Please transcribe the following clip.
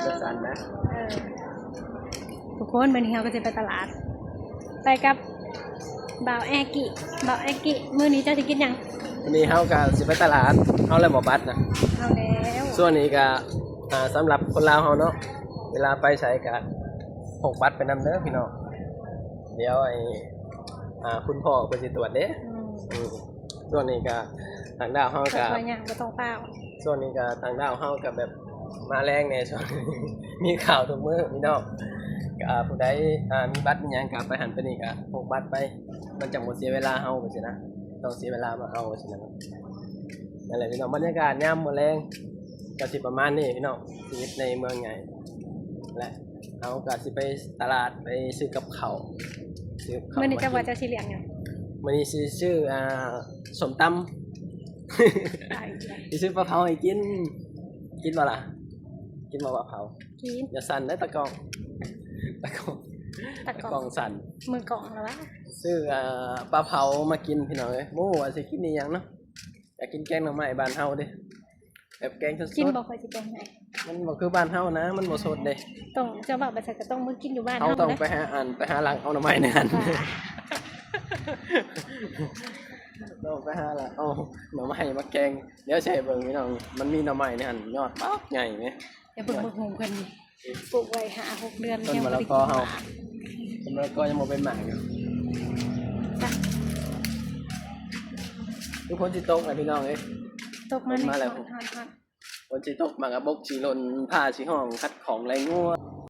เลือกสันนะทุกคนวันนี้เราก็จะไปตลาดไปกับบ่าวแอกิมื้อนี้เจ้าจะกินยังวันนี้เฮาก็สิไปตลาดเฮาเลยบ่บัตรนะเอาแล้วส่วนนี้ก็สำหรับคนลาวเฮาเนาะเวลาไปใช้ก็พกบัตรไปนำเด้อพี่น้องเดี๋ยวคุณพ่อเพิ่นสิตรวจเด้ส่วนนี้ก็ทางดาวเฮาก็บ่ต้องเปล่าส่วนนี้ก็ทางดาวเฮาก็แบบมาแรงแน่ช่วงมีข่าวทุกมื้อพี่น้องก็ผู้ใดมีบัตรมีหยังก็ไปหันไปนี่ก็พกบัตรไปมันจังบ่เสียเวลาเฮาว่าซี่นะต้องเสียเวลามาเอาว่าซี่นะนั่นแหละพี่น้องบรรยากาศยามมื้อแลงก็สิประมาณนี้พี่น้องชีวิตในเมืองใหญ่และเฮาก็สิไปตลาดไปซื้อกับข้าวมื้อนี้จะว่าจะสิเลี้ยงหยังมื้อนี้สิซื้อส้มตำสิซื้อปลาเผาให้กินบ่ล่ะกินบ่ปลาเผากินอย่าสั่นได้ตะกองสั่นมือกล่องแล้ววะซื้อปลาเผามากินพี่น้องเอ้ยบ่ว่าสิกินอีหยังเนาะอยากกินแกงหน่อไม้บ้านเฮาเด้แบบแกงสดๆกินบ่ค่อยสิเป็นไงมันบ่คือบ้านเฮานะมันบ่สดเด้ต้องเจ้าบ่าวไปใส่ก็ต้องมื้อกินอยู่บ้านเฮาต้องไปหาหลังเอาหน่อไม้ในหั่นต้องไปหาละเอาหน่อไม้มาแกงเดี๋ยวใส่เบิ่งพี่น้องมันมีหน่อไม้ในหั่นยอดป๊อกใหญ่แหมอย่าเบิ่งโฮมเพิ่นปลูกไว้5-6เดือนยังบ่ได้กินเฮาต้นมะละกอยังบ่เป็นหมากอยู่ทุกคนสิตกพี่น้องเอ้ยตกมาแล้วฝนสิตกมากระบกสิหล่นผ้าสิห้องคัดของไรงัว